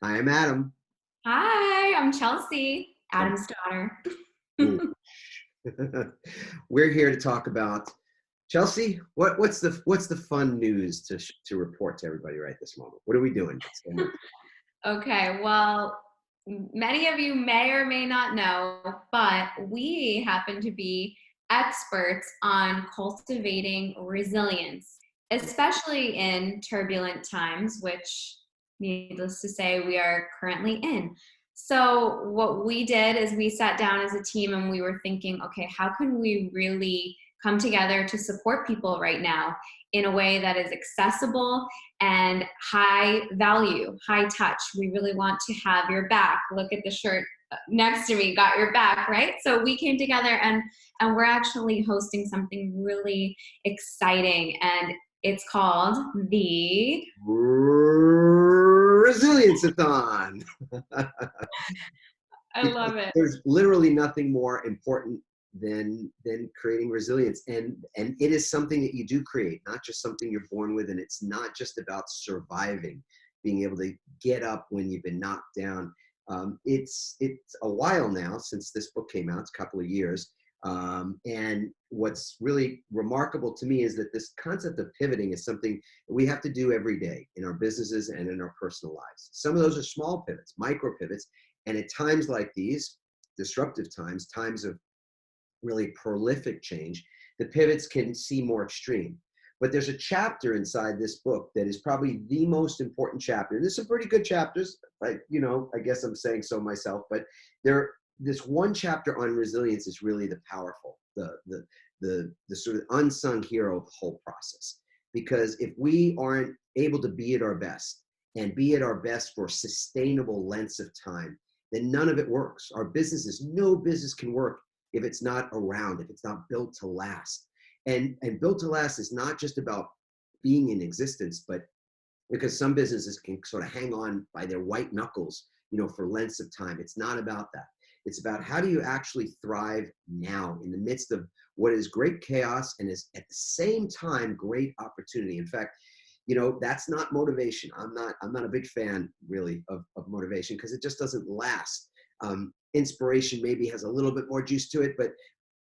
I am Adam. Hi, I'm Chelsea, Oh, Adam's daughter. ooh. We're here to talk about Chelsea. What's the fun news to report to everybody right this moment? What are we doing? What's going on? Okay, well, many of you may or may not know, but we happen to be experts on cultivating resilience, especially in turbulent times, which, needless to say, we are currently in. So, what we did is we sat down as a team and we were thinking, okay, how can we really come together to support people right now in a way that is accessible and high value, high touch? We really want to have your back. Look at the shirt next to me, got your back, right? So we came together and we're actually hosting something really exciting, and it's called the Resilience A Thon. I Because love it. there's literally nothing more important than creating resilience, and it is something that you do create, not just something you're born with, and it's not just about surviving, being able to get up when you've been knocked down. It's a while now since this book came out. It's a couple of years. And what's really remarkable to me is that this concept of pivoting is something that we have to do every day in our businesses and in our personal lives. Some of those are small pivots, micro pivots, and at times like these, disruptive times, times of really prolific change, the pivots can seem more extreme. But there's a chapter inside this book that is probably the most important chapter. And there's some pretty good chapters, I guess I'm saying so myself, but this one chapter on resilience is really the powerful, the sort of unsung hero of the whole process. Because if we aren't able to be at our best and be at our best for sustainable lengths of time, then none of it works. No business can work if it's not around, if it's not built to last. And built to last is not just about being in existence, but because some businesses can sort of hang on by their white knuckles, for lengths of time. It's not about that. It's about how do you actually thrive now in the midst of what is great chaos and is at the same time great opportunity. In fact, that's not motivation. I'm not a big fan really of motivation because it just doesn't last. Inspiration maybe has a little bit more juice to it, but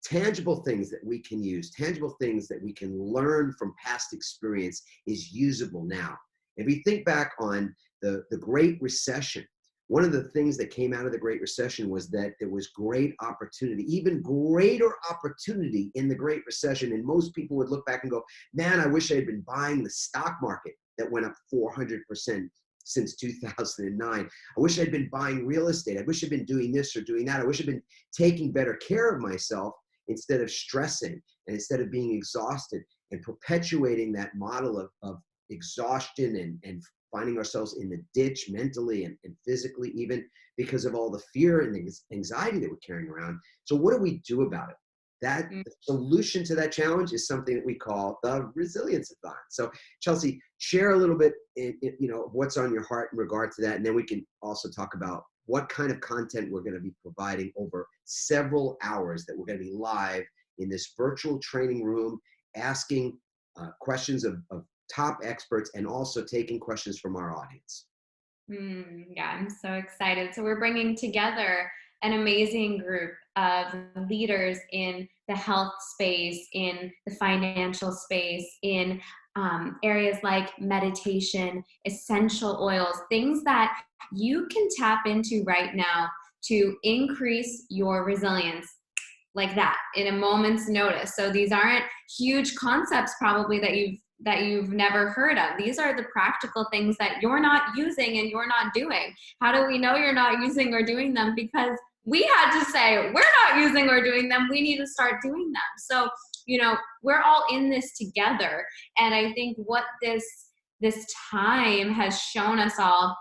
tangible things that we can use, tangible things that we can learn from past experience is usable now. If we think back on the Great Recession, one of the things that came out of the Great Recession was that there was great opportunity, even greater opportunity in the Great Recession. And most people would look back and go, man, I wish I had been buying the stock market that went up 400% since 2009. I wish I'd been buying real estate. I wish I'd been doing this or doing that. I wish I'd been taking better care of myself instead of stressing and instead of being exhausted and perpetuating that model of exhaustion and finding ourselves in the ditch mentally and physically, even because of all the fear and the anxiety that we're carrying around. So what do we do about it? That Mm. the solution to that challenge is something that we call the resilience thon. So Chelsea, share a little bit, what's on your heart in regard to that, and then we can also talk about what kind of content we're going to be providing over several hours that we're going to be live in this virtual training room, asking questions of top experts and also taking questions from our audience. Yeah, I'm so excited. So we're bringing together an amazing group of leaders in the health space, in the financial space, in areas like meditation, essential oils, things that you can tap into right now to increase your resilience like that in a moment's notice. So these aren't huge concepts probably that you've never heard of. These are the practical things that you're not using and you're not doing. How do we know you're not using or doing them? Because we had to say we're not using or doing them. We need to start doing them. So, we're all in this together. And I think what this time has shown us all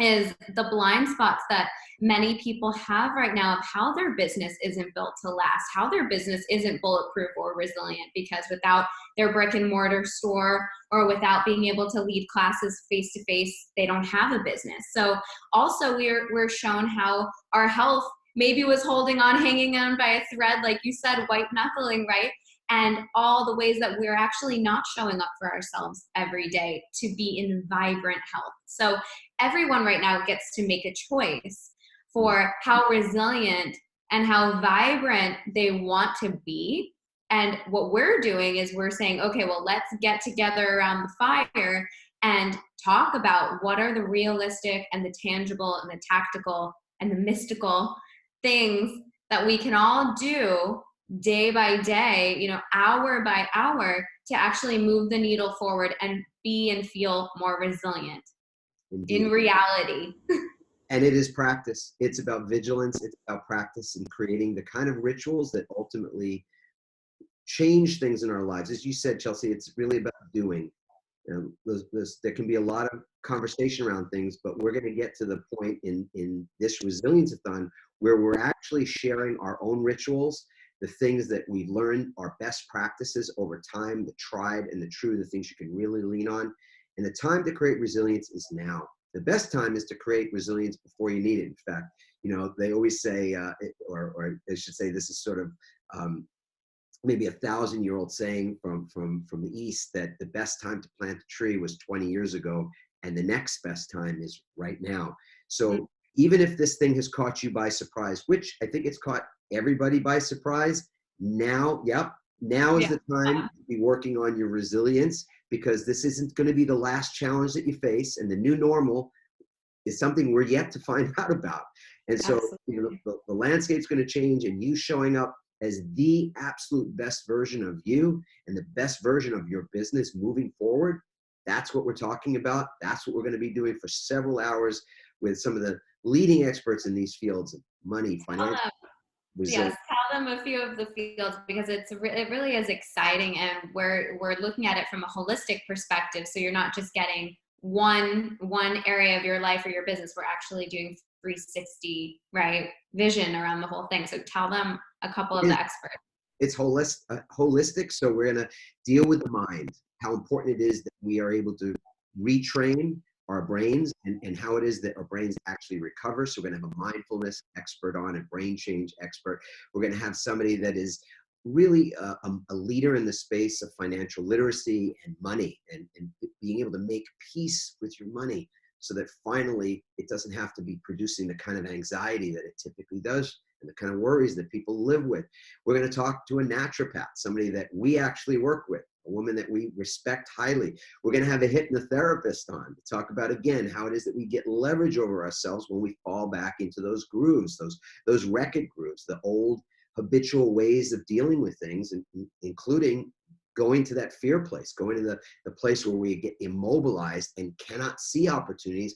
is the blind spots that many people have right now of how their business isn't built to last, how their business isn't bulletproof or resilient, because without their brick and mortar store or without being able to lead classes face to face, they don't have a business. So also we're shown how our health maybe was hanging on by a thread, like you said, white knuckling, right? and all the ways that we're actually not showing up for ourselves every day to be in vibrant health. So everyone right now gets to make a choice for how resilient and how vibrant they want to be. And what we're doing is we're saying, okay, well, let's get together around the fire and talk about what are the realistic and the tangible and the tactical and the mystical things that we can all do day by day, hour by hour, to actually move the needle forward and be and feel more resilient in Indeed. reality. And it is practice. It's about vigilance. It's about practice and creating the kind of rituals that ultimately change things in our lives. As you said, Chelsea, it's really about doing. There can be a lot of conversation around things, but we're going to get to the point in this Resilience-a-thon where we're actually sharing our own rituals, the things that we've learned, our best practices over time, the tried and the true, the things you can really lean on. And the time to create resilience is now. The best time is to create resilience before you need it. In fact, they always say, or I should say, this is sort of maybe 1,000-year-old saying from the East, that the best time to plant a tree was 20 years ago, and the next best time is right now. So even if this thing has caught you by surprise, which I think it's caught everybody by surprise, now is the time to be working on your resilience, because this isn't going to be the last challenge that you face, and the new normal is something we're yet to find out about. And so the landscape's going to change, and you showing up as the absolute best version of you and the best version of your business moving forward, that's what we're talking about. That's what we're going to be doing for several hours with some of the leading experts in these fields of money, finance. Yes, tell them a few of the fields, because it really is exciting, and we're looking at it from a holistic perspective. So you're not just getting one area of your life or your business. We're actually doing 360 vision around the whole thing. So tell them a couple of the experts. It's holistic. So we're going to deal with the mind, how important it is that we are able to retrain our brains, and how it is that our brains actually recover. So we're going to have a mindfulness expert on, a brain change expert. We're going to have somebody that is really a leader in the space of financial literacy and money, and being able to make peace with your money, so that finally it doesn't have to be producing the kind of anxiety that it typically does, and the kind of worries that people live with. We're going to talk to a naturopath, somebody that we actually work with, a woman that we respect highly. We're going to have a hypnotherapist on to talk about, again, how it is that we get leverage over ourselves when we fall back into those grooves, those wrecked grooves, the old habitual ways of dealing with things, including going to that fear place, going to the place where we get immobilized and cannot see opportunities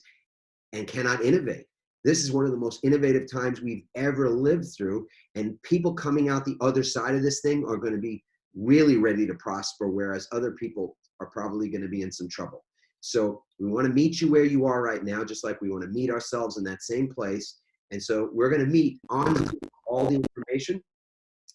and cannot innovate. This is one of the most innovative times we've ever lived through, and people coming out the other side of this thing are going to be really ready to prosper, whereas other people are probably going to be in some trouble. So we want to meet you where you are right now, just like we want to meet ourselves in that same place. And so we're going to meet on all the information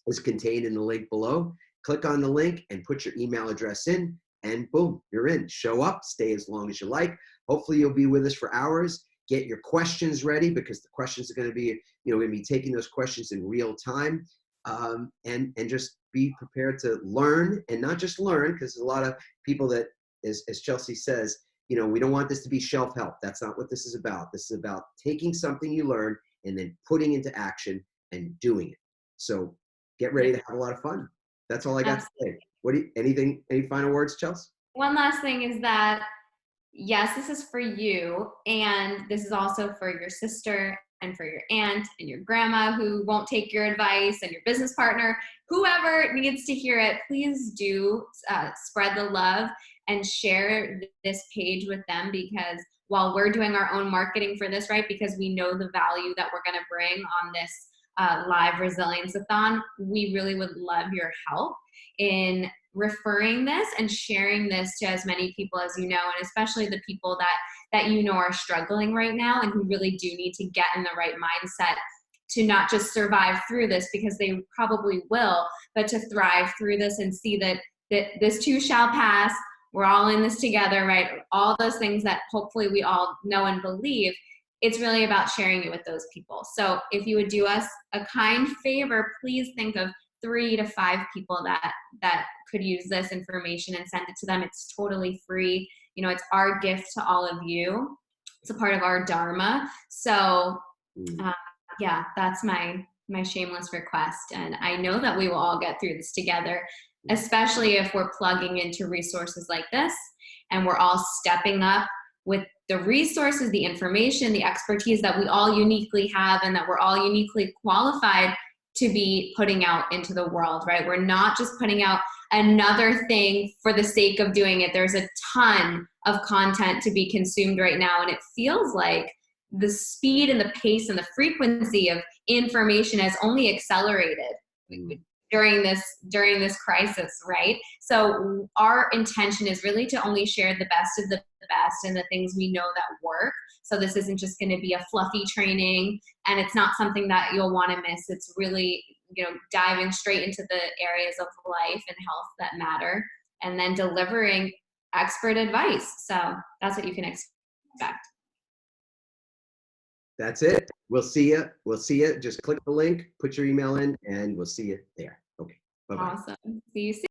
is contained in the link below. Click on the link and put your email address in, and boom, you're in. Show up, stay as long as you like. Hopefully you'll be with us for hours. Get your questions ready, because the questions are going to be, we're going to be taking those questions in real time, and just be prepared to learn, and not just learn, because there's a lot of people that, as Chelsea says, we don't want this to be shelf help. That's not what this is about. This is about taking something you learn and then putting into action and doing it. So get ready to have a lot of fun. That's all I got to say. Any final words, Chelsea? One last thing is that, yes, this is for you, and this is also for your sister and for your aunt and your grandma who won't take your advice, and your business partner, whoever needs to hear it. Please do spread the love and share this page with them, because while we're doing our own marketing for this, because we know the value that we're going to bring on this live Resilience-a-thon, we really would love your help in referring this and sharing this to as many people as you know, and especially the people that are struggling right now and who really do need to get in the right mindset to not just survive through this, because they probably will, but to thrive through this and see that this too shall pass. We're all in this together, all those things that hopefully we all know and believe. It's really about sharing it with those people. So if you would do us a kind favor, please think of 3 to 5 people that could use this information and send it to them. It's totally free. You know, it's our gift to all of you. It's a part of our dharma. So yeah, that's my shameless request. And I know that we will all get through this together, especially if we're plugging into resources like this and we're all stepping up with the resources, the information, the expertise that we all uniquely have and that we're all uniquely qualified to be putting out into the world, right? We're not just putting out another thing for the sake of doing it. There's a ton of content to be consumed right now, and it feels like the speed and the pace and the frequency of information has only accelerated during this crisis, right? So our intention is really to only share the best of the best and the things we know that work. So this isn't just going to be a fluffy training, and it's not something that you'll want to miss. It's really, you know, diving straight into the areas of life and health that matter, and then delivering expert advice. So that's what you can expect. That's it. We'll see you. We'll see you. Just click the link, put your email in, and we'll see you there. Okay. Bye-bye. Awesome. See you soon.